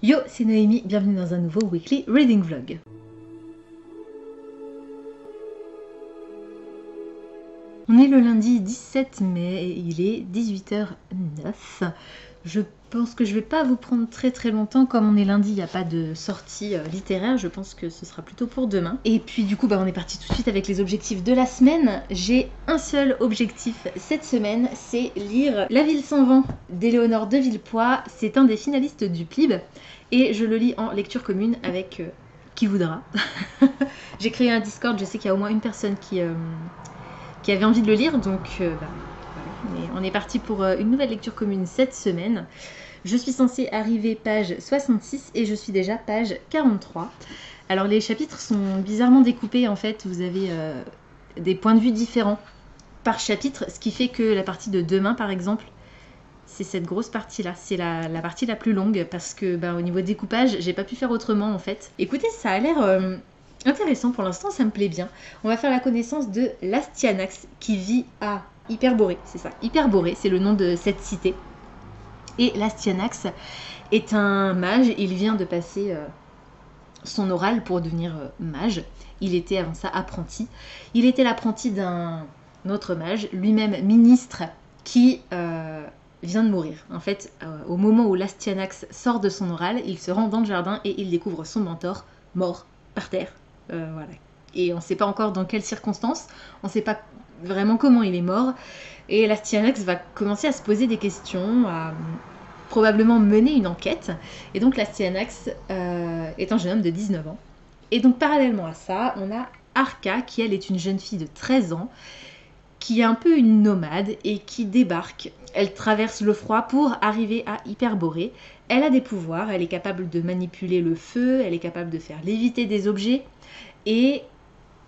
Yo, c'est Noémie, bienvenue dans un nouveau Weekly Reading Vlog. On est le lundi 17 mai et il est 18h09. Je pense que je vais pas vous prendre très longtemps. Comme on est lundi, il n'y a pas de sortie littéraire. Je pense que ce sera plutôt pour demain. Et puis du coup, on est parti tout de suite avec les objectifs de la semaine. J'ai un seul objectif cette semaine, c'est lire La ville sans vent d'Éléonore de Villepoix. C'est un des finalistes du PLIB. Et je le lis en lecture commune avec qui voudra. J'ai créé un Discord, je sais qu'il y a au moins une personne qui avait envie de le lire, donc voilà. On est parti pour une nouvelle lecture commune cette semaine. Je suis censée arriver page 66 et je suis déjà page 43. Alors les chapitres sont bizarrement découpés en fait, vous avez des points de vue différents par chapitre, ce qui fait que la partie de demain par exemple, c'est cette grosse partie là, c'est la partie la plus longue parce que au niveau découpage, j'ai pas pu faire autrement en fait. Écoutez, ça a l'air intéressant pour l'instant, ça me plaît bien. On va faire la connaissance de l'Astyanax qui vit à Hyperborée, c'est ça, Hyperborée, c'est le nom de cette cité. Et l'Astyanax est un mage, il vient de passer son oral pour devenir mage. Il était avant ça apprenti. Il était l'apprenti d'un autre mage, lui-même ministre, qui vient de mourir. En fait, au moment où l'Astyanax sort de son oral, il se rend dans le jardin et il découvre son mentor mort par terre. Voilà. Et on ne sait pas encore dans quelles circonstances, on ne sait pas vraiment comment il est mort. Et l'Astyanax va commencer à se poser des questions, à probablement mener une enquête. Et donc l'Astyanax est un jeune homme de 19 ans. Et donc parallèlement à ça, on a Arca, qui elle est une jeune fille de 13 ans, qui est un peu une nomade et qui débarque. Elle traverse le froid pour arriver à Hyperborée. Elle a des pouvoirs, elle est capable de manipuler le feu, elle est capable de faire léviter des objets. Et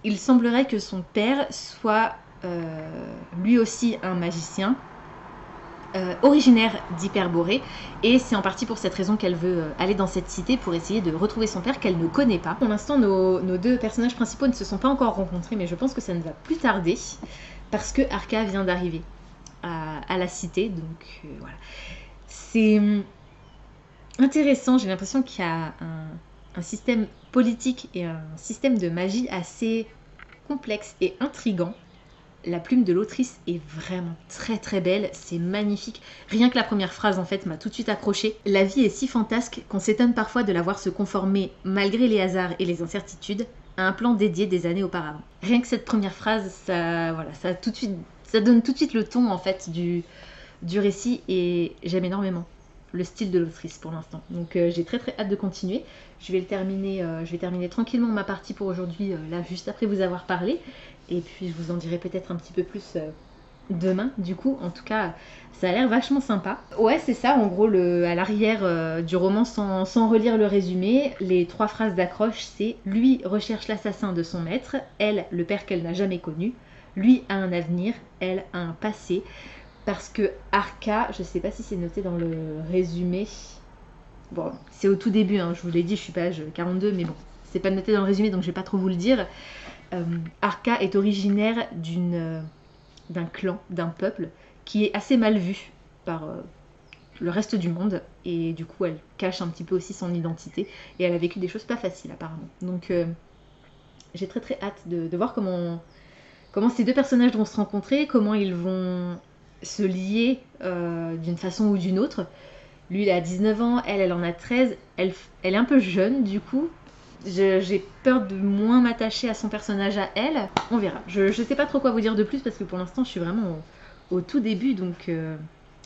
il semblerait que son père soit lui aussi un magicien originaire d'Hyperborée. Et c'est en partie pour cette raison qu'elle veut aller dans cette cité pour essayer de retrouver son père qu'elle ne connaît pas. Pour l'instant, nos deux personnages principaux ne se sont pas encore rencontrés, mais je pense que ça ne va plus tarder. Parce que Arca vient d'arriver à la cité, donc voilà. C'est intéressant, j'ai l'impression qu'il y a un système politique et un système de magie assez complexe et intrigant. La plume de l'autrice est vraiment très belle, c'est magnifique. Rien que la première phrase en fait m'a tout de suite accrochée. La vie est si fantasque qu'on s'étonne parfois de la voir se conformer, malgré les hasards et les incertitudes, à un plan dédié des années auparavant. Rien que cette première phrase, ça donne tout de suite le ton en fait du récit et j'aime énormément le style de l'autrice pour l'instant. Donc j'ai très hâte de continuer. Je vais terminer tranquillement ma partie pour aujourd'hui, là juste après vous avoir parlé. Et puis je vous en dirai peut-être un petit peu plus demain. Du coup, en tout cas, ça a l'air vachement sympa. Ouais, c'est ça, en gros, à l'arrière du roman, sans relire le résumé, les 3 phrases d'accroche, c'est « Lui recherche l'assassin de son maître, elle, le père qu'elle n'a jamais connu. Lui a un avenir, elle a un passé. » Parce que Arca, je sais pas si c'est noté dans le résumé. Bon, c'est au tout début, hein, je vous l'ai dit, je suis page 42, mais bon, c'est pas noté dans le résumé, donc je vais pas trop vous le dire. Arca est originaire d'un clan, d'un peuple, qui est assez mal vu par le reste du monde. Et du coup, elle cache un petit peu aussi son identité. Et elle a vécu des choses pas faciles, apparemment. Donc, j'ai très hâte de voir comment ces deux personnages vont se rencontrer, comment ils vont se lier d'une façon ou d'une autre. Lui, il a 19 ans, elle en a 13. Elle est un peu jeune, du coup. J'ai peur de moins m'attacher à son personnage à elle. On verra. Je sais pas trop quoi vous dire de plus parce que pour l'instant, je suis vraiment au tout début. Donc,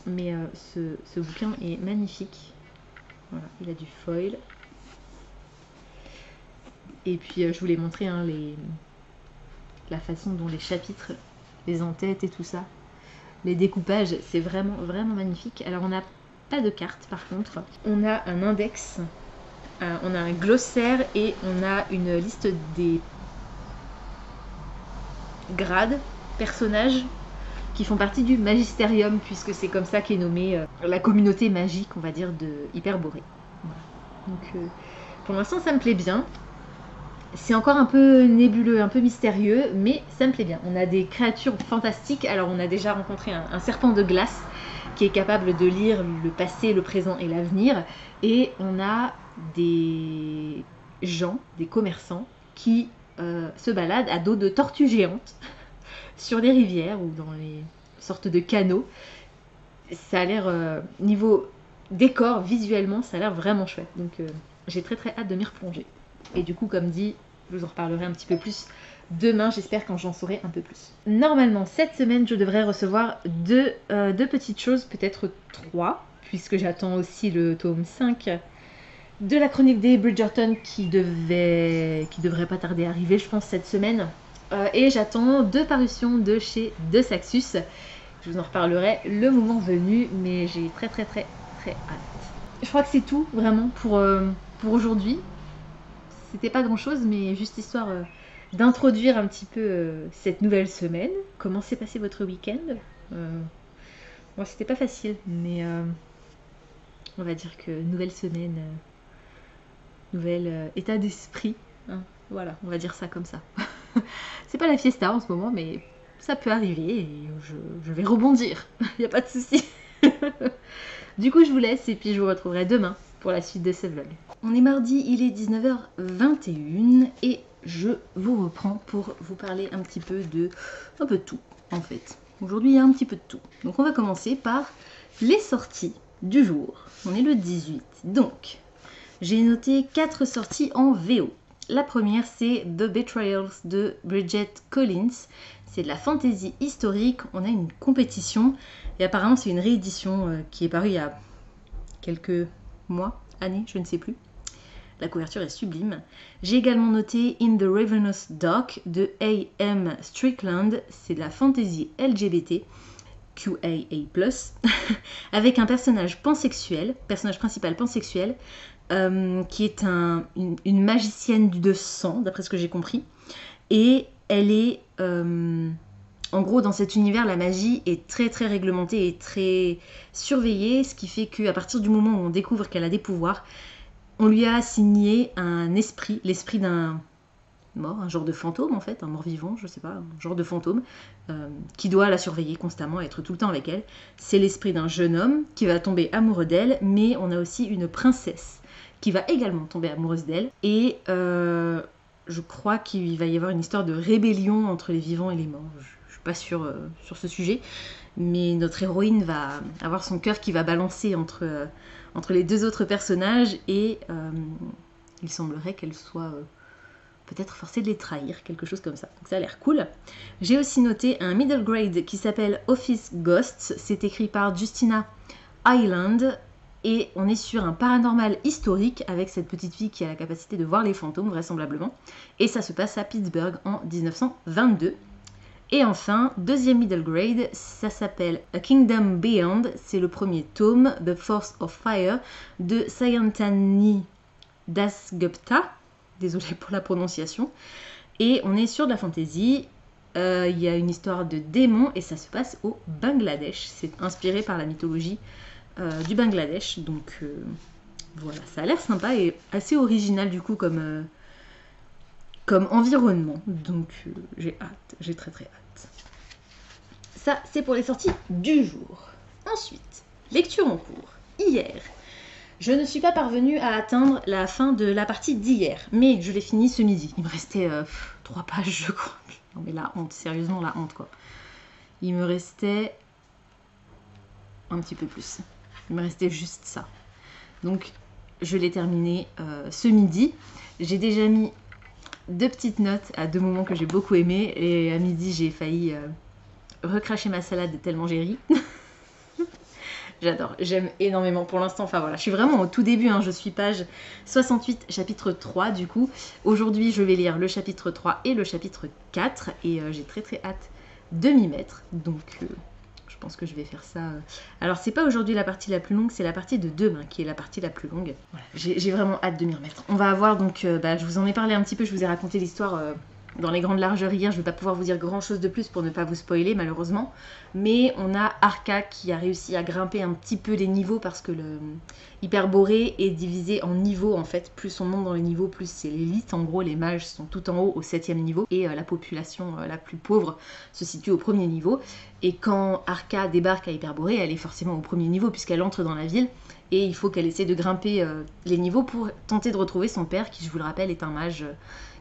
mais ce bouquin est magnifique. Voilà, il a du foil. Et puis, je vous l'ai montré, hein, la façon dont les chapitres, les en-têtes et tout ça, les découpages, c'est vraiment magnifique. Alors, on n'a pas de carte par contre. On a un index. On a un glossaire et on a une liste des grades, personnages qui font partie du Magisterium, puisque c'est comme ça qu'est nommée la communauté magique, on va dire, de Hyperborée. Voilà. Donc pour l'instant ça me plaît bien. C'est encore un peu nébuleux, un peu mystérieux, mais ça me plaît bien. On a des créatures fantastiques. Alors on a déjà rencontré un serpent de glace qui est capable de lire le passé, le présent et l'avenir. Et on a des gens, des commerçants, qui se baladent à dos de tortues géantes sur des rivières ou dans les sortes de canaux. Ça a l'air, niveau décor, visuellement, ça a l'air vraiment chouette. Donc j'ai très hâte de m'y replonger. Et du coup, comme dit, je vous en reparlerai un petit peu plus demain, j'espère, quand j'en saurai un peu plus. Normalement, cette semaine, je devrais recevoir deux petites choses, peut-être 3, puisque j'attends aussi le tome 5 de la chronique des Bridgerton qui devrait pas tarder à arriver, je pense, cette semaine. Et j'attends 2 parutions de chez De Saxus. Je vous en reparlerai le moment venu, mais j'ai très hâte. Je crois que c'est tout, vraiment, pour aujourd'hui. C'était pas grand chose, mais juste histoire d'introduire un petit peu cette nouvelle semaine. Comment s'est passé votre week-end? Moi, c'était pas facile, mais on va dire que nouvelle semaine, nouvel état d'esprit. Hein, voilà, on va dire ça comme ça. C'est pas la fiesta en ce moment, mais ça peut arriver et je vais rebondir. Il n'y a pas de souci. Du coup, je vous laisse et puis je vous retrouverai demain pour la suite de ce vlog. On est mardi, il est 19h21 et je vous reprends pour vous parler un petit peu de tout en fait. Aujourd'hui, il y a un petit peu de tout. Donc on va commencer par les sorties du jour. On est le 18. Donc, j'ai noté 4 sorties en VO. La première, c'est The Betrayals de Bridget Collins. C'est de la fantasy historique. On a une compétition et apparemment c'est une réédition qui est parue il y a quelques mois, années, je ne sais plus. La couverture est sublime. J'ai également noté In the Ravenous Dock de A.M. Strickland. C'est de la fantasy LGBT, QAA+, avec un personnage pansexuel, personnage principal pansexuel, qui est une magicienne de sang, d'après ce que j'ai compris. Et elle est... en gros, dans cet univers, la magie est très réglementée et très surveillée, ce qui fait qu'à partir du moment où on découvre qu'elle a des pouvoirs, on lui a assigné un esprit, l'esprit d'un mort, un genre de fantôme en fait, un mort-vivant, je sais pas, un genre de fantôme, qui doit la surveiller constamment, être tout le temps avec elle. C'est l'esprit d'un jeune homme qui va tomber amoureux d'elle, mais on a aussi une princesse qui va également tomber amoureuse d'elle. Et je crois qu'il va y avoir une histoire de rébellion entre les vivants et les morts. Je suis pas sûre sur ce sujet, mais notre héroïne va avoir son cœur qui va balancer entre les 2 autres personnages et il semblerait qu'elle soit peut-être forcée de les trahir, quelque chose comme ça. Donc ça a l'air cool. J'ai aussi noté un middle grade qui s'appelle Office Ghosts. C'est écrit par Justina Hyland et on est sur un paranormal historique avec cette petite fille qui a la capacité de voir les fantômes vraisemblablement. Et ça se passe à Pittsburgh en 1922. Et enfin, deuxième middle grade, ça s'appelle A Kingdom Beyond, c'est le premier tome, The Force of Fire, de Sayantani Dasgupta, désolée pour la prononciation, et on est sur de la fantasy, il y a une histoire de démons, et ça se passe au Bangladesh, c'est inspiré par la mythologie du Bangladesh, donc voilà, ça a l'air sympa et assez original du coup comme environnement, donc j'ai hâte, j'ai très hâte. Ça, c'est pour les sorties du jour. Ensuite, lecture en cours. Hier, je ne suis pas parvenue à atteindre la fin de la partie d'hier, mais je l'ai fini ce midi. Il me restait 3 pages, je crois. Non mais la honte, sérieusement la honte quoi. Il me restait un petit peu plus. Il me restait juste ça. Donc, je l'ai terminé ce midi. J'ai déjà mis 2 petites notes à 2 moments que j'ai beaucoup aimés. Et à midi, j'ai failli recracher ma salade tellement j'ai ri. J'adore, j'aime énormément pour l'instant. Enfin voilà, je suis vraiment au tout début, hein. Je suis page 68, chapitre 3 du coup. Aujourd'hui, je vais lire le chapitre 3 et le chapitre 4 et j'ai très hâte de m'y mettre. Donc, je pense que je vais faire ça. Alors, c'est pas aujourd'hui la partie la plus longue, c'est la partie de demain qui est la partie la plus longue. Voilà, j'ai vraiment hâte de m'y remettre. On va avoir donc, je vous en ai parlé un petit peu, je vous ai raconté l'histoire dans les grandes largeurs. Je ne vais pas pouvoir vous dire grand chose de plus pour ne pas vous spoiler malheureusement. Mais on a Arca qui a réussi à grimper un petit peu les niveaux parce que le Hyperborée est divisé en niveaux en fait. Plus on monte dans les niveaux, plus c'est l'élite. En gros, les mages sont tout en haut au 7e niveau et la population la plus pauvre se situe au 1er niveau. Et quand Arca débarque à Hyperborée, elle est forcément au 1er niveau puisqu'elle entre dans la ville. Et il faut qu'elle essaie de grimper les niveaux pour tenter de retrouver son père qui, je vous le rappelle, est un mage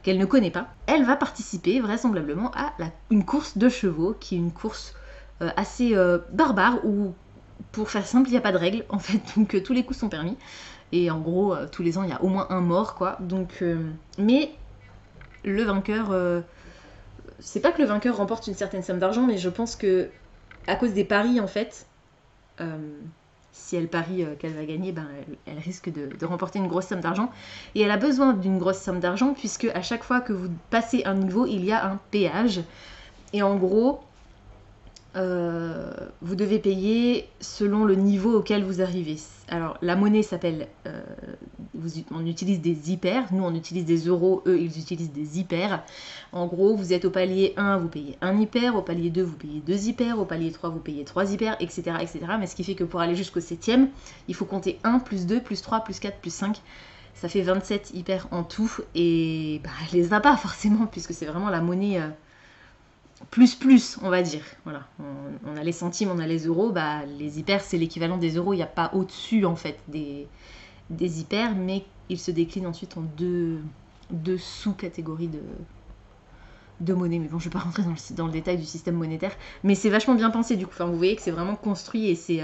qu'elle ne connaît pas. Elle va participer vraisemblablement à une course de chevaux qui est une course assez barbare où, pour faire simple, il n'y a pas de règles en fait, donc tous les coups sont permis. Et en gros, tous les ans, il y a au moins un mort quoi. Donc, mais le vainqueur, c'est pas que le vainqueur remporte une certaine somme d'argent, mais je pense que à cause des paris en fait, si elle parie qu'elle va gagner, ben, elle risque de remporter une grosse somme d'argent. Et elle a besoin d'une grosse somme d'argent puisque à chaque fois que vous passez un niveau, il y a un péage. Et en gros, vous devez payer selon le niveau auquel vous arrivez. Alors la monnaie s'appelle, on utilise des hyper, nous on utilise des euros, eux ils utilisent des hyper. En gros, vous êtes au palier 1, vous payez 1 hyper, au palier 2, vous payez 2 hyper, au palier 3, vous payez 3 hyper, etc. etc. Mais ce qui fait que pour aller jusqu'au 7e, il faut compter 1, plus 2, plus 3, plus 4, plus 5. Ça fait 27 hyper en tout, et bah, elle les a pas forcément, puisque c'est vraiment la monnaie plus, on va dire. Voilà. On a les centimes, on a les euros, bah, les hyper c'est l'équivalent des euros, il n'y a pas au-dessus en fait des hyper, mais ils se déclinent ensuite en deux sous-catégories de monnaie. Mais bon, je ne vais pas rentrer dans le détail du système monétaire, mais c'est vachement bien pensé du coup. Enfin, vous voyez que c'est vraiment construit et c'est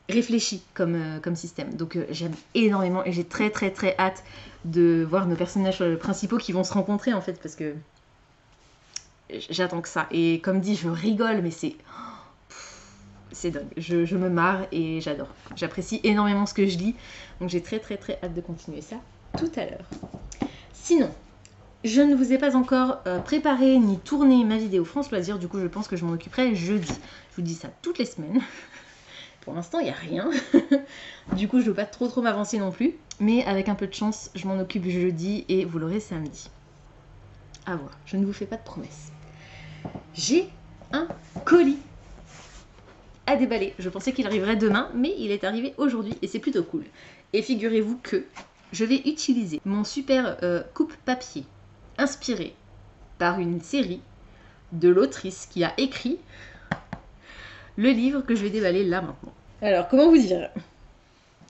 réfléchi comme système. Donc j'aime énormément et j'ai très hâte de voir nos personnages principaux qui vont se rencontrer en fait, parce que j'attends que ça. Et comme dit, je rigole, mais c'est dingue. Je me marre et j'adore. J'apprécie énormément ce que je lis. Donc j'ai très hâte de continuer ça tout à l'heure. Sinon, je ne vous ai pas encore préparé ni tourné ma vidéo France Loisirs. Du coup, je pense que je m'en occuperai jeudi. Je vous dis ça toutes les semaines. Pour l'instant, il n'y a rien. Du coup, je ne veux pas trop m'avancer non plus. Mais avec un peu de chance, je m'en occupe jeudi et vous l'aurez samedi. À voir. Je ne vous fais pas de promesses. J'ai un colis à déballer. Je pensais qu'il arriverait demain, mais il est arrivé aujourd'hui et c'est plutôt cool. Et figurez-vous que je vais utiliser mon super coupe-papier inspiré par une série de l'autrice qui a écrit le livre que je vais déballer là maintenant. Alors, comment vous dire?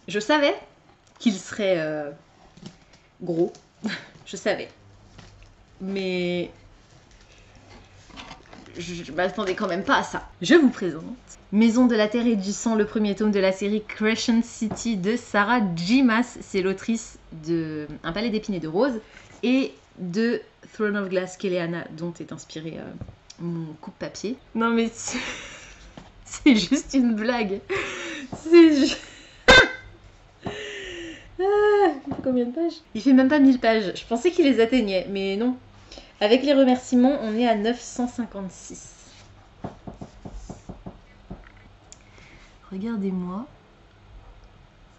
Je savais qu'il serait gros. Je savais. Mais je m'attendais quand même pas à ça. Je vous présente Maison de la Terre et du Sang, le premier tome de la série Crescent City de Sarah J. Maas. C'est l'autrice de Un palais d'épines et de roses et de Throne of Glass, Keleana, dont est inspiré mon coupe-papier. Non mais c'est juste une blague. C'est juste... combien de pages? Il fait même pas 1000 pages. Je pensais qu'il les atteignait, mais non. Avec les remerciements, on est à 956. Regardez-moi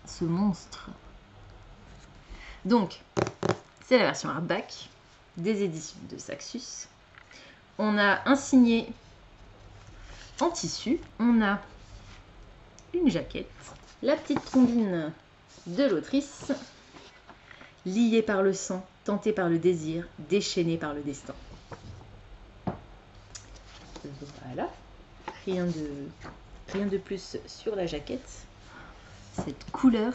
ce monstre. Donc, c'est la version hardback des éditions de Saxus. On a un signet en tissu. On a une jaquette. La petite trombine de l'autrice. Liée par le sang, tentée par le désir, déchaînée par le destin. Voilà. Rien de plus sur la jaquette. Cette couleur.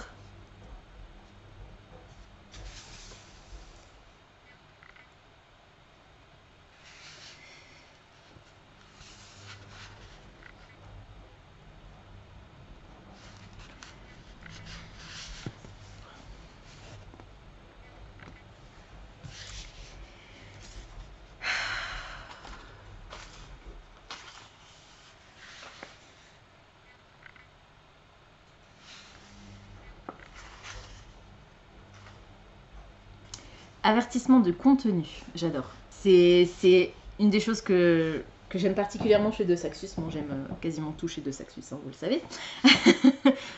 Avertissement de contenu, j'adore. C'est une des choses que j'aime particulièrement chez De Saxus. Bon, j'aime quasiment tout chez De Saxus, hein, vous le savez.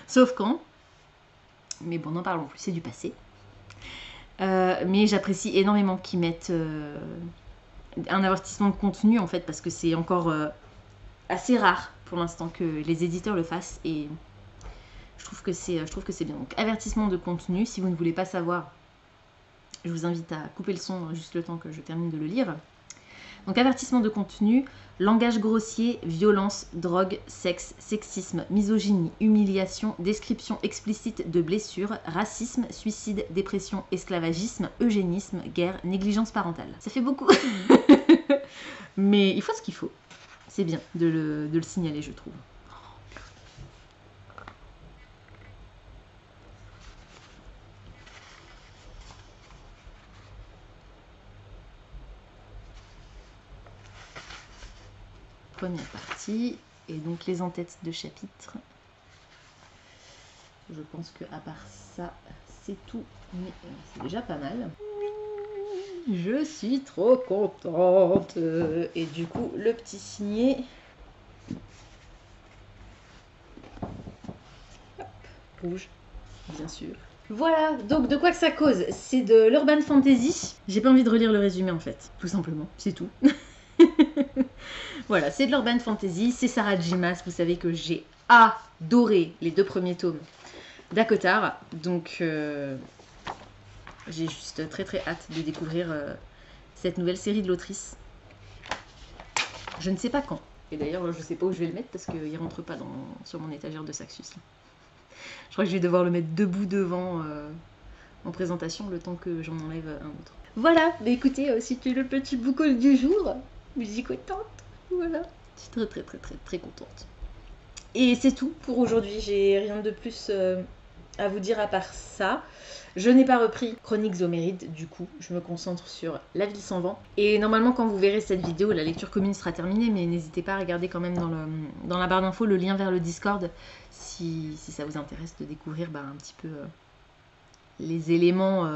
Sauf quand. Mais bon, n'en parlons plus, c'est du passé. Mais j'apprécie énormément qu'ils mettent un avertissement de contenu en fait, parce que c'est encore assez rare pour l'instant que les éditeurs le fassent, et je trouve que c'est bien. Donc avertissement de contenu, si vous ne voulez pas savoir, je vous invite à couper le son juste le temps que je termine de le lire. Donc avertissement de contenu, langage grossier, violence, drogue, sexe, sexisme, misogynie, humiliation, description explicite de blessures, racisme, suicide, dépression, esclavagisme, eugénisme, guerre, négligence parentale. Ça fait beaucoup. Mais il faut ce qu'il faut. C'est bien de le signaler, je trouve. Première partie, et donc les en-têtes de chapitre. Je pense que à part ça, c'est tout, mais c'est déjà pas mal. Je suis trop contente. Et du coup, le petit signet. Hop, rouge, bien sûr. Voilà, donc de quoi que ça cause? C'est de l'urban fantasy. J'ai pas envie de relire le résumé en fait, tout simplement, c'est tout. Voilà, c'est de l'urban fantasy, c'est Sarah J. Maas, vous savez que j'ai adoré les 2 premiers tomes d'Akotar, donc j'ai juste très très hâte de découvrir cette nouvelle série de l'autrice. Je ne sais pas quand, et d'ailleurs je sais pas où je vais le mettre parce qu'il rentre pas sur mon étagère de Saxus. Je crois que je vais devoir le mettre debout devant en présentation le temps que j'en enlève un autre. Voilà, bah écoutez, c'était le petit boucol du jour, musique contente. Voilà, je suis très très très très très contente. Et c'est tout pour aujourd'hui, j'ai rien de plus à vous dire à part ça. Je n'ai pas repris Chroniques Zomérides, du coup, je me concentre sur La Ville sans vent. Et normalement, quand vous verrez cette vidéo, la lecture commune sera terminée, mais n'hésitez pas à regarder quand même dans la barre d'infos le lien vers le Discord, si ça vous intéresse de découvrir un petit peu les éléments...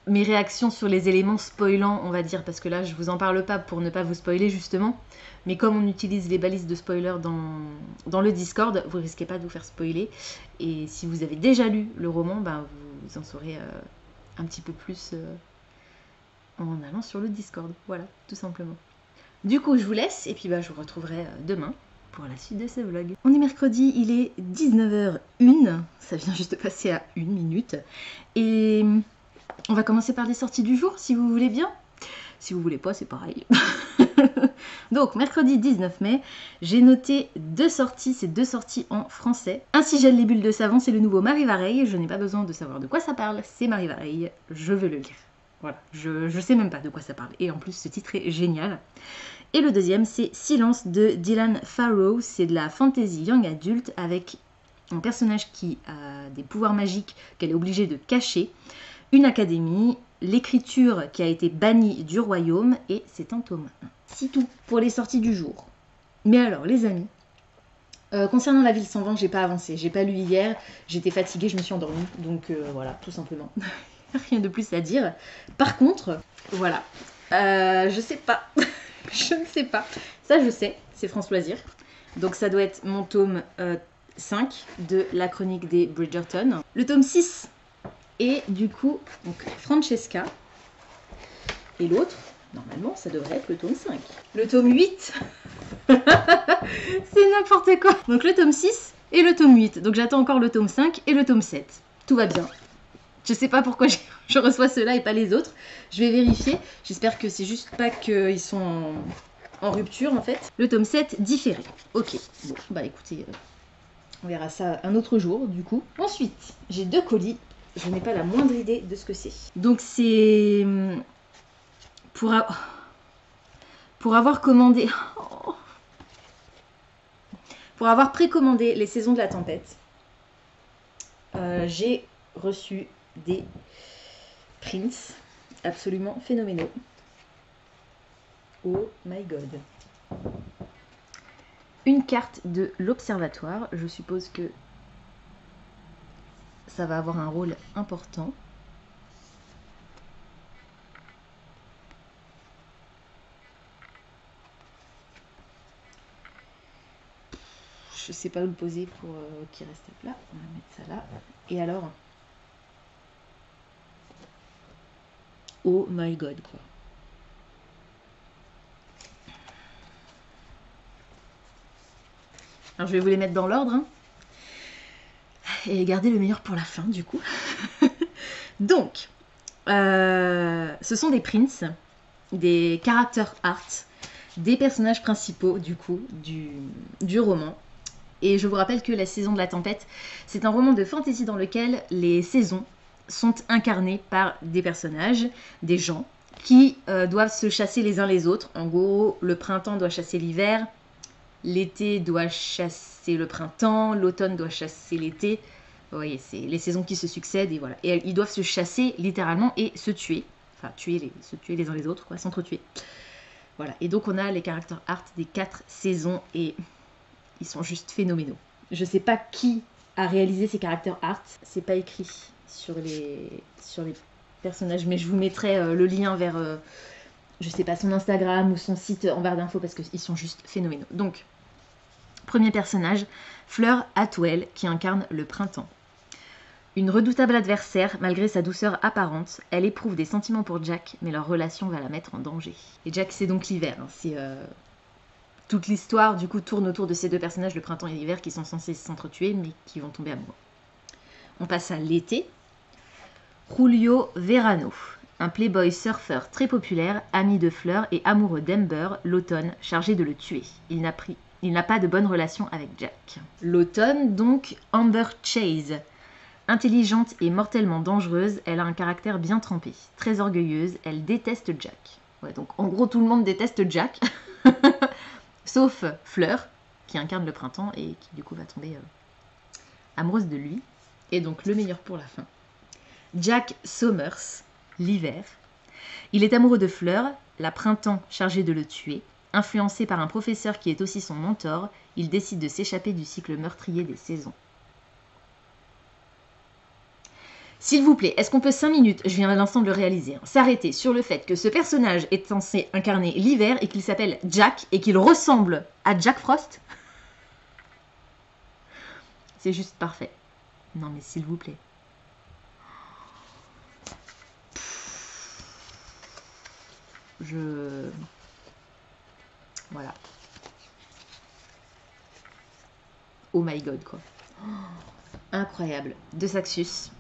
mes réactions sur les éléments spoilants, on va dire, parce que là je vous en parle pas pour ne pas vous spoiler justement, mais comme on utilise les balises de spoiler dans le Discord, vous risquez pas de vous faire spoiler, et si vous avez déjà lu le roman, vous en saurez un petit peu plus en allant sur le Discord, voilà, tout simplement. Du coup je vous laisse, et puis je vous retrouverai demain pour la suite de ce vlog. On est mercredi, il est 19h01, ça vient juste de passer à 1 minute, et... on va commencer par les sorties du jour, si vous voulez bien. Si vous voulez pas, c'est pareil. Donc, mercredi 19 mai, j'ai noté 2 sorties, c'est 2 sorties en français. Ainsi gèle les bulles de savon, c'est le nouveau Marie Vareille. Je n'ai pas besoin de savoir de quoi ça parle, c'est Marie Vareille. Je veux le lire. Voilà, je sais même pas de quoi ça parle. Et en plus, ce titre est génial. Et le deuxième, c'est Silence de Dylan Farrow. C'est de la fantasy young adulte avec un personnage qui a des pouvoirs magiques qu'elle est obligée de cacher. Une académie, l'écriture qui a été bannie du royaume, et c'est un tome 1. C'est tout pour les sorties du jour. Mais alors, les amis, concernant La Ville sans vent, j'ai pas avancé. J'ai pas lu hier, j'étais fatiguée, je me suis endormie. Donc voilà, tout simplement. Rien de plus à dire. Par contre, voilà, je sais pas. Je ne sais pas. Ça, je sais, c'est France Loisirs. Donc ça doit être mon tome 5 de La Chronique des Bridgerton. Le tome 6. Et du coup, donc Francesca. Et l'autre, normalement, ça devrait être le tome 5. Le tome 8, c'est n'importe quoi. Donc le tome 6 et le tome 8. Donc j'attends encore le tome 5 et le tome 7. Tout va bien. Je sais pas pourquoi je reçois ceux-là et pas les autres. Je vais vérifier. J'espère que c'est juste pas qu'ils sont en rupture en fait. Le tome 7 différé. Ok, bon, écoutez, on verra ça un autre jour du coup. Ensuite, j'ai 2 colis. Je n'ai pas la moindre idée de ce que c'est. Donc c'est pour avoir commandé... Pour avoir précommandé les saisons de la tempête, j'ai reçu des prints absolument phénoménaux. Oh my god. Une carte de l'observatoire, je suppose que ça va avoir un rôle important. Je sais pas où le poser pour qu'il reste plat. On va mettre ça là. Et alors, oh my god quoi. Alors je vais vous les mettre dans l'ordre, hein, et garder le meilleur pour la fin du coup. Donc, ce sont des prints, des character art, des personnages principaux du coup du roman. Et je vous rappelle que La Saison de la Tempête, c'est un roman de fantasy dans lequel les saisons sont incarnées par des personnages, des gens, qui doivent se chasser les uns les autres. En gros, le printemps doit chasser l'hiver, l'été doit chasser le printemps, l'automne doit chasser l'été. Vous voyez, c'est les saisons qui se succèdent et voilà. Et ils doivent se chasser littéralement et se tuer. Enfin, se tuer les uns les autres, quoi, s'entretuer. Voilà. Et donc on a les character art des 4 saisons et ils sont juste phénoménaux. Je sais pas qui a réalisé ces character art. C'est pas écrit sur les personnages, mais je vous mettrai le lien vers, je sais pas, son Instagram ou son site en barre d'infos parce qu'ils sont juste phénoménaux. Donc, premier personnage, Fleur Atwell, qui incarne le printemps. Une redoutable adversaire, malgré sa douceur apparente, elle éprouve des sentiments pour Jack, mais leur relation va la mettre en danger. Et Jack, c'est donc l'hiver. Hein, c'est toute l'histoire, du coup, tourne autour de ces deux personnages, le printemps et l'hiver, qui sont censés s'entretuer, mais qui vont tomber amoureux. On passe à l'été. Julio Verano, un playboy surfeur très populaire, ami de Fleur et amoureux d'Amber, l'automne, chargé de le tuer. Il n'a pas de bonne relation avec Jack. L'automne, donc, Amber Chase. Intelligente et mortellement dangereuse, elle a un caractère bien trempé. Très orgueilleuse, elle déteste Jack. Ouais, donc en gros tout le monde déteste Jack, sauf Fleur, qui incarne le printemps et qui du coup va tomber amoureuse de lui. Et donc le meilleur pour la fin. Jack Somers, l'hiver. Il est amoureux de Fleur, la printemps chargée de le tuer. Influencé par un professeur qui est aussi son mentor, il décide de s'échapper du cycle meurtrier des saisons. S'il vous plaît, est-ce qu'on peut 5 minutes, je viens à l'instant de le réaliser, s'arrêter sur le fait que ce personnage est censé incarner l'hiver et qu'il s'appelle Jack et qu'il ressemble à Jack Frost? C'est juste parfait. Non mais s'il vous plaît. Voilà. Oh my god quoi. Incroyable. De Saxus.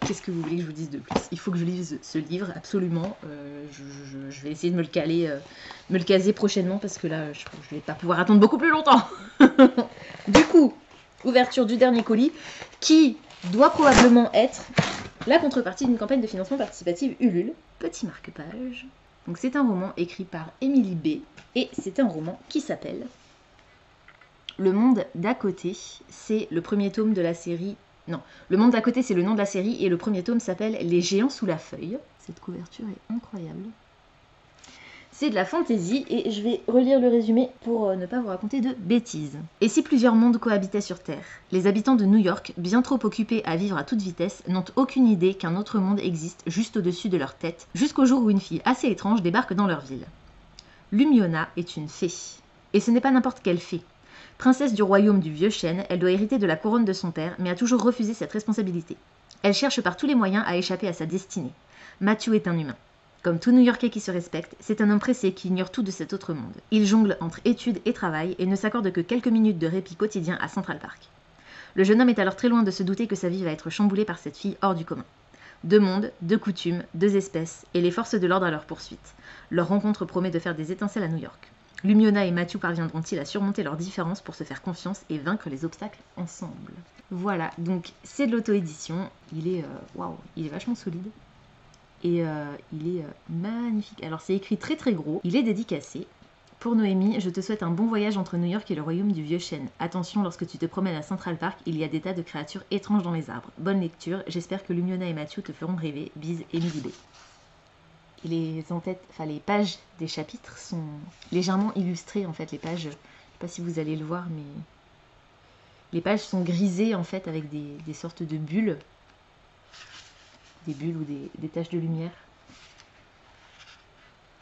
Qu'est-ce que vous voulez que je vous dise de plus? Il faut que je lise ce livre, absolument. Je vais essayer de me le caser prochainement, parce que là, je ne vais pas pouvoir attendre beaucoup plus longtemps. Du coup, ouverture du dernier colis, qui doit probablement être la contrepartie d'une campagne de financement participative Ulule. Petit marque-page. Donc c'est un roman écrit par Émilie B. Et c'est un roman qui s'appelle Le Monde d'à côté. C'est le premier tome de la série... Non, Le Monde d'à côté, c'est le nom de la série et le premier tome s'appelle Les Géants sous la feuille. Cette couverture est incroyable. C'est de la fantaisie et je vais relire le résumé pour ne pas vous raconter de bêtises. Et si plusieurs mondes cohabitaient sur Terre? Les habitants de New York, bien trop occupés à vivre à toute vitesse, n'ont aucune idée qu'un autre monde existe juste au-dessus de leur tête, jusqu'au jour où une fille assez étrange débarque dans leur ville. Lumiona est une fée. Et ce n'est pas n'importe quelle fée. Princesse du royaume du vieux chêne, elle doit hériter de la couronne de son père, mais a toujours refusé cette responsabilité. Elle cherche par tous les moyens à échapper à sa destinée. Matthew est un humain. Comme tout New-Yorkais qui se respecte, c'est un homme pressé qui ignore tout de cet autre monde. Il jongle entre études et travail et ne s'accorde que quelques minutes de répit quotidien à Central Park. Le jeune homme est alors très loin de se douter que sa vie va être chamboulée par cette fille hors du commun. 2 mondes, 2 coutumes, 2 espèces, et les forces de l'ordre à leur poursuite. Leur rencontre promet de faire des étincelles à New York. Lumiona et Matthew parviendront-ils à surmonter leurs différences pour se faire confiance et vaincre les obstacles ensemble? Voilà, donc c'est de l'auto-édition. Il est vachement solide. Et il est magnifique. Alors c'est écrit très très gros. Il est dédicacé. Pour Noémie, je te souhaite un bon voyage entre New York et le royaume du vieux chêne. Attention, lorsque tu te promènes à Central Park, il y a des tas de créatures étranges dans les arbres. Bonne lecture, j'espère que Lumiona et Matthew te feront rêver. Bise, Émilie B. Les pages des chapitres sont légèrement illustrées en fait. Les pages, je ne sais pas si vous allez le voir, mais les pages sont grisées en fait avec des sortes de bulles. Des bulles ou des taches de lumière.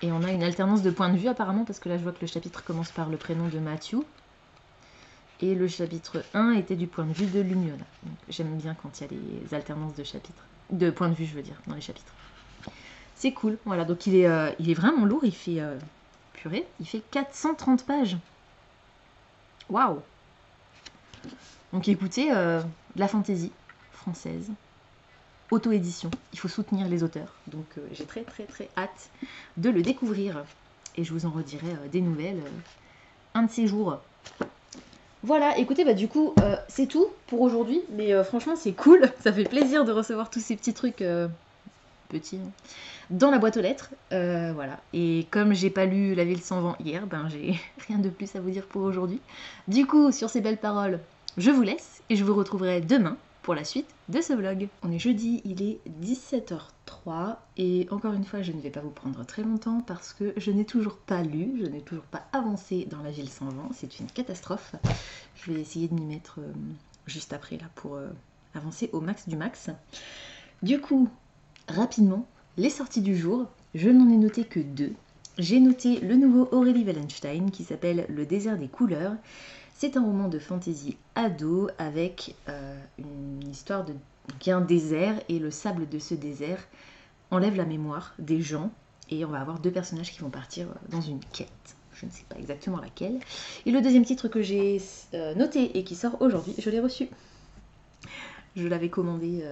Et on a une alternance de points de vue apparemment, parce que là je vois que le chapitre commence par le prénom de Matthew. Et le chapitre 1 était du point de vue de Lumiona. J'aime bien quand il y a les alternances de chapitres. De point de vue, je veux dire, dans les chapitres. C'est cool. Voilà, donc il est vraiment lourd. Il fait... purée, il fait 430 pages. Waouh! Donc écoutez, de la fantaisie française. Auto-édition. Il faut soutenir les auteurs. Donc j'ai très très très hâte de le découvrir. Et je vous en redirai des nouvelles un de ces jours. Voilà, écoutez, bah du coup, c'est tout pour aujourd'hui. Mais franchement, c'est cool. Ça fait plaisir de recevoir tous ces petits trucs petits hein, dans la boîte aux lettres. Voilà. Et comme j'ai pas lu La Ville sans vent hier, ben j'ai rien de plus à vous dire pour aujourd'hui. Du coup, sur ces belles paroles, je vous laisse et je vous retrouverai demain pour la suite de ce vlog. On est jeudi, il est 17h03 et encore une fois je ne vais pas vous prendre très longtemps parce que je n'ai toujours pas lu, je n'ai toujours pas avancé dans La Ville sans vent, c'est une catastrophe. Je vais essayer de m'y mettre juste après là pour avancer au max du max. Du coup, rapidement, les sorties du jour, je n'en ai noté que 2. J'ai noté le nouveau Aurélie Wallenstein qui s'appelle Le désert des couleurs. C'est un roman de fantasy ado avec une histoire de un désert et le sable de ce désert enlève la mémoire des gens et on va avoir 2 personnages qui vont partir dans une quête. Je ne sais pas exactement laquelle. Et le deuxième titre que j'ai noté et qui sort aujourd'hui, je l'ai reçu. Je l'avais commandé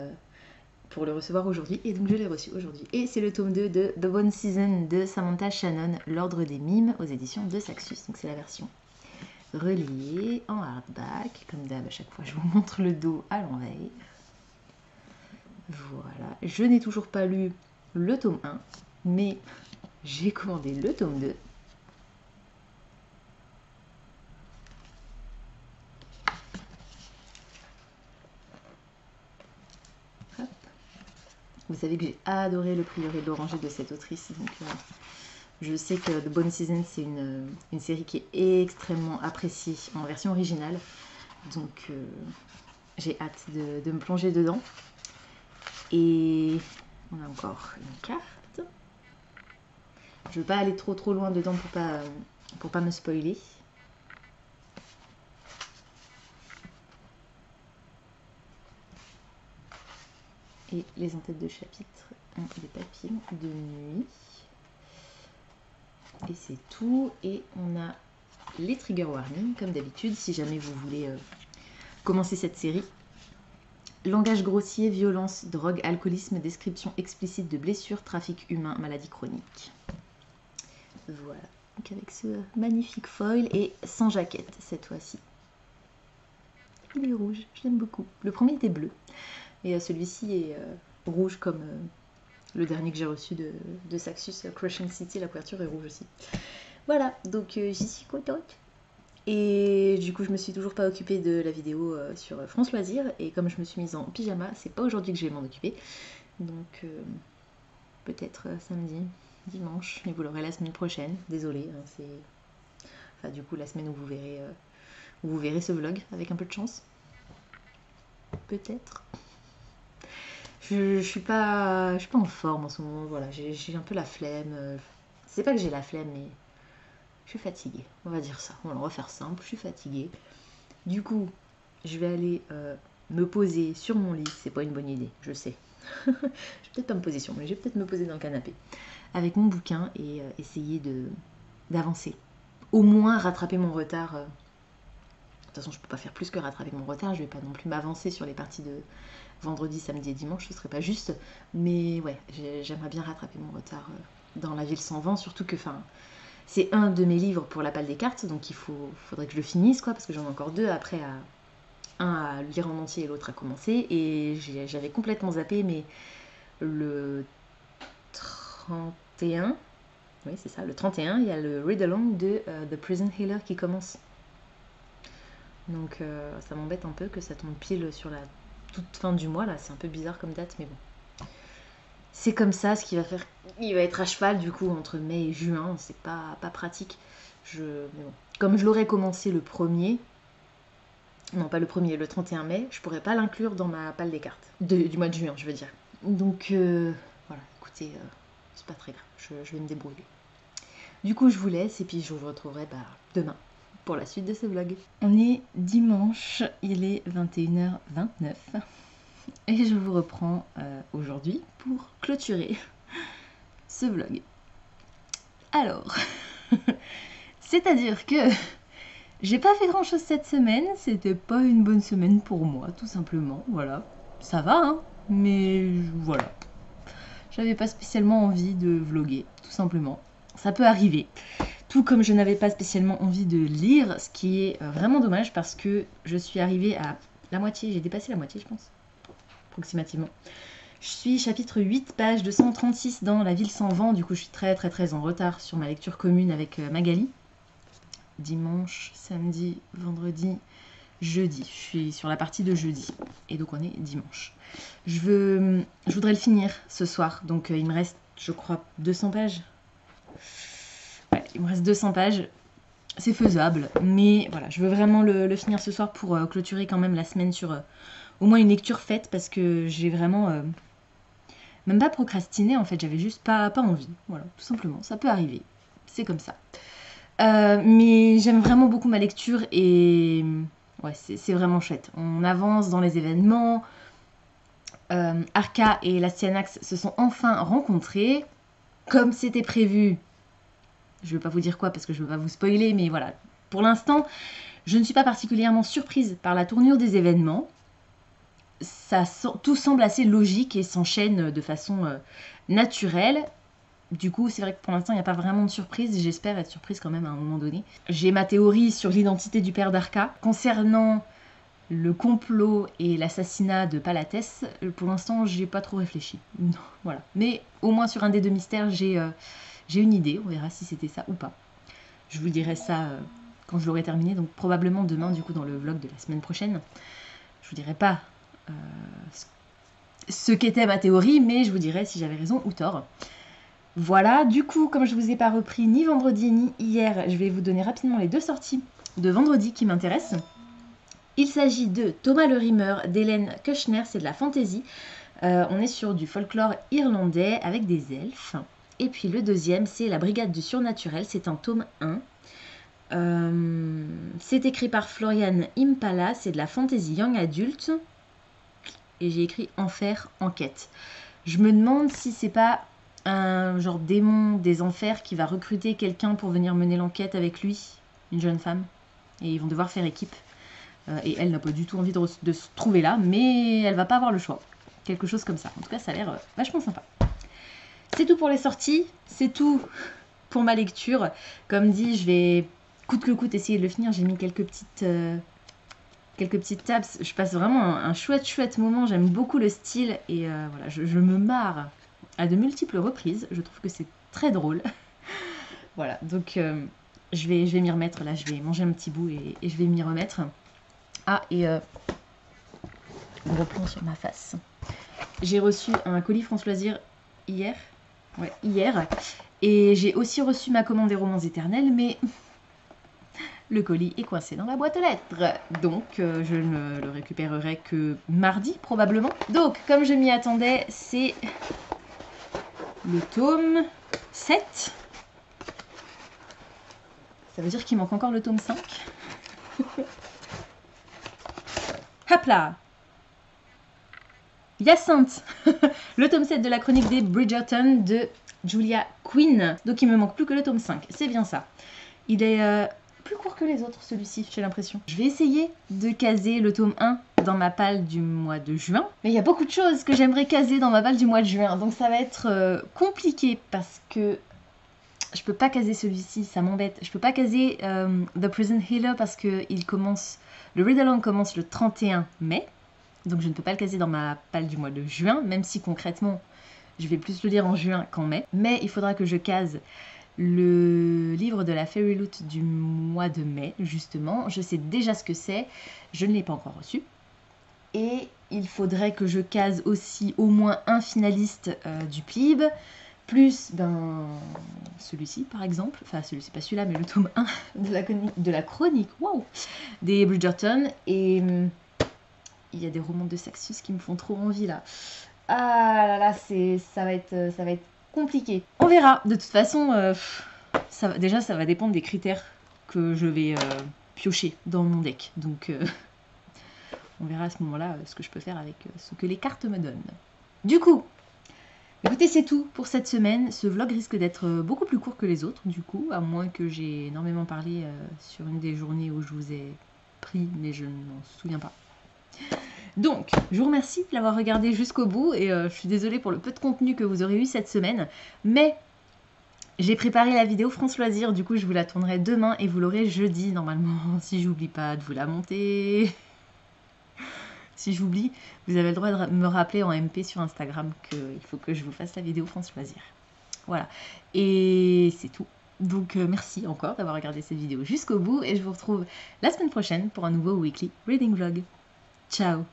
pour le recevoir aujourd'hui et donc je l'ai reçu aujourd'hui. Et c'est le tome 2 de The Bone Season de Samantha Shannon, L'Ordre des Mimes aux éditions de Saxus. Donc c'est la version relié en hardback, comme d'hab à chaque fois je vous montre le dos à l'envers. Voilà, je n'ai toujours pas lu le tome 1, mais j'ai commandé le tome 2. Hop. Vous savez que j'ai adoré Le Prieuré de l'Oranger de cette autrice, donc je sais que The Bone Season c'est une série qui est extrêmement appréciée en version originale, donc j'ai hâte de me plonger dedans. Et on a encore une carte. Je ne veux pas aller trop loin dedans pour pas me spoiler. Et les en-têtes de chapitre ont des papiers de nuit. Et c'est tout. Et on a les trigger warnings, comme d'habitude, si jamais vous voulez commencer cette série. Langage grossier, violence, drogue, alcoolisme, description explicite de blessures, trafic humain, maladie chronique. Voilà, donc avec ce magnifique foil et sans jaquette cette fois-ci. Il est rouge, je l'aime beaucoup. Le premier était bleu et celui-ci est rouge comme le dernier que j'ai reçu de Saxus, Crushing City, la couverture est rouge aussi. Voilà, donc j'y suis contente. Et du coup, je me suis toujours pas occupée de la vidéo sur France Loisirs. Et comme je me suis mise en pyjama, c'est pas aujourd'hui que je vais m'en occuper. Donc, peut-être samedi, dimanche. Et vous l'aurez la semaine prochaine. Désolée, hein, c'est... Enfin, du coup, la semaine où vous verrez ce vlog, avec un peu de chance. Peut-être. Je suis pas en forme en ce moment. Voilà, j'ai un peu la flemme. C'est pas que j'ai la flemme, mais... je suis fatiguée, on va dire ça. On va refaire simple, je suis fatiguée. Du coup, je vais aller me poser sur mon lit. C'est pas une bonne idée, je sais. Je vais peut-être pas me poser sur mon lit, je vais peut-être me poser dans le canapé. Avec mon bouquin et essayer d'avancer. Au moins rattraper mon retard. De toute façon, je peux pas faire plus que rattraper mon retard. Je vais pas non plus m'avancer sur les parties de vendredi, samedi et dimanche. Ce serait pas juste. Mais ouais, j'aimerais bien rattraper mon retard dans La Ville sans vent. Surtout que, enfin... c'est un de mes livres pour la Palle des cartes, donc il faudrait que je le finisse, quoi, parce que j'en ai encore 2 après, un à lire en entier et l'autre à commencer. Et j'avais complètement zappé, mais le 31, oui c'est ça, le 31, il y a le read-along de The Prison Healer qui commence. Donc ça m'embête un peu que ça tombe pile sur la toute fin du mois, là, c'est un peu bizarre comme date, mais bon. C'est comme ça, ce qui va faire... il va être à cheval du coup entre mai et juin, c'est pas pratique. Mais bon. Comme je l'aurais commencé le 1er, non pas le 1er, le 31 mai, je pourrais pas l'inclure dans ma palle des cartes. Du mois de juin, je veux dire. Donc voilà, écoutez, c'est pas très grave, je vais me débrouiller. Du coup, je vous laisse et puis je vous retrouverai demain pour la suite de ce vlog. On est dimanche, il est 21h29. et je vous reprends aujourd'hui pour clôturer ce vlog. Alors, c'est-à-dire que j'ai pas fait grand chose cette semaine, c'était pas une bonne semaine pour moi, tout simplement, voilà. Ça va, hein, mais voilà. J'avais pas spécialement envie de vlogger, tout simplement. Ça peut arriver. Tout comme je n'avais pas spécialement envie de lire, ce qui est vraiment dommage parce que je suis arrivée à la moitié, j'ai dépassé la moitié je pense, approximativement. Je suis chapitre 8, page 236 dans La ville sans vent, du coup je suis très en retard sur ma lecture commune avec Magali. Dimanche, samedi, vendredi, jeudi, je suis sur la partie de jeudi, et donc on est dimanche. Je voudrais le finir ce soir, donc il me reste je crois 200 pages. Ouais, il me reste 200 pages, c'est faisable, mais voilà, je veux vraiment le finir ce soir pour clôturer quand même la semaine sur au moins une lecture faite, parce que j'ai vraiment, même pas procrastiné en fait, j'avais juste pas envie, voilà, tout simplement, ça peut arriver, c'est comme ça. Mais j'aime vraiment beaucoup ma lecture et ouais, c'est vraiment chouette, on avance dans les événements, Arca et Lastianax se sont enfin rencontrés, comme c'était prévu. Je ne vais pas vous dire quoi parce que je ne veux pas vous spoiler, mais voilà. Pour l'instant, je ne suis pas particulièrement surprise par la tournure des événements. Tout semble assez logique et s'enchaîne de façon naturelle. Du coup, c'est vrai que pour l'instant, il n'y a pas vraiment de surprise. J'espère être surprise quand même à un moment donné. J'ai ma théorie sur l'identité du père d'Arca. Concernant le complot et l'assassinat de Palatès, pour l'instant, j'ai pas trop réfléchi. Non, voilà. Mais au moins sur un des deux mystères, j'ai une idée, on verra si c'était ça ou pas. Je vous dirai ça quand je l'aurai terminé, donc probablement demain, du coup, dans le vlog de la semaine prochaine. Je vous dirai pas ce qu'était ma théorie, mais je vous dirai si j'avais raison ou tort. Voilà, du coup, comme je vous ai pas repris ni vendredi ni hier, je vais vous donner rapidement les deux sorties de vendredi qui m'intéressent. Il s'agit de Thomas le Rimeur d'Hélène Kushner, c'est de la fantasy. On est sur du folklore irlandais avec des elfes. Et puis le deuxième, c'est La Brigade du Surnaturel, c'est un tome 1. C'est écrit par Florian Impala, c'est de la fantasy young adulte. Et j'ai écrit Enfer, enquête. Je me demande si c'est pas un genre démon des enfers qui va recruter quelqu'un pour venir mener l'enquête avec lui, une jeune femme. Et ils vont devoir faire équipe. Et elle n'a pas du tout envie de se trouver là, mais elle va pas avoir le choix. Quelque chose comme ça. En tout cas, ça a l'air vachement sympa. C'est tout pour les sorties, c'est tout pour ma lecture. Comme dit, je vais coûte que coûte essayer de le finir. J'ai mis quelques petites tabs. Je passe vraiment un chouette moment. J'aime beaucoup le style et voilà, je me marre à de multiples reprises. Je trouve que c'est très drôle. Voilà, donc je vais m'y remettre. Là, je vais manger un petit bout et je vais m'y remettre. Ah, et gros plan sur ma face. J'ai reçu un colis France Loisirs hier. Ouais, hier. Et j'ai aussi reçu ma commande des romans éternels, mais le colis est coincé dans la boîte aux lettres. Donc, je ne le récupérerai que mardi, probablement. Donc, comme je m'y attendais, c'est le tome 7. Ça veut dire qu'il manque encore le tome 5. Hop là! Hyacinthe, le tome 7 de la chronique des Bridgerton de Julia Quinn. Donc il me manque plus que le tome 5, c'est bien ça. Il est plus court que les autres celui-ci, j'ai l'impression. Je vais essayer de caser le tome 1 dans ma palle du mois de juin. Mais il y a beaucoup de choses que j'aimerais caser dans ma palle du mois de juin. Donc ça va être compliqué parce que je peux pas caser celui-ci, ça m'embête. Je peux pas caser The Prison Healer parce que le read-along commence le 31 mai. Donc je ne peux pas le caser dans ma palle du mois de juin, même si concrètement, je vais plus le lire en juin qu'en mai. Mais il faudra que je case le livre de la Fairy Loot du mois de mai, justement. Je sais déjà ce que c'est, je ne l'ai pas encore reçu. Et il faudrait que je case aussi au moins un finaliste du PLIB, plus celui-ci par exemple, enfin celui-ci, pas celui-là, mais le tome 1 de la chronique, wow, des Bridgerton. Et il y a des romans de Saxius qui me font trop envie là. Ah là là, ça va être compliqué. On verra. De toute façon, déjà ça va dépendre des critères que je vais piocher dans mon deck. Donc on verra à ce moment-là ce que je peux faire avec ce que les cartes me donnent. Du coup, écoutez, c'est tout pour cette semaine. Ce vlog risque d'être beaucoup plus court que les autres, du coup, à moins que j'ai énormément parlé sur une des journées où je vous ai pris, mais je ne m'en souviens pas. Donc, je vous remercie de l'avoir regardé jusqu'au bout, et je suis désolée pour le peu de contenu que vous aurez eu cette semaine, mais j'ai préparé la vidéo France Loisirs, du coup je vous la tournerai demain et vous l'aurez jeudi normalement, si j'oublie pas de vous la monter. Si j'oublie, vous avez le droit de me rappeler en MP sur Instagram qu'il faut que je vous fasse la vidéo France Loisirs. Voilà, et c'est tout. Donc merci encore d'avoir regardé cette vidéo jusqu'au bout, et je vous retrouve la semaine prochaine pour un nouveau Weekly Reading Vlog. Ciao!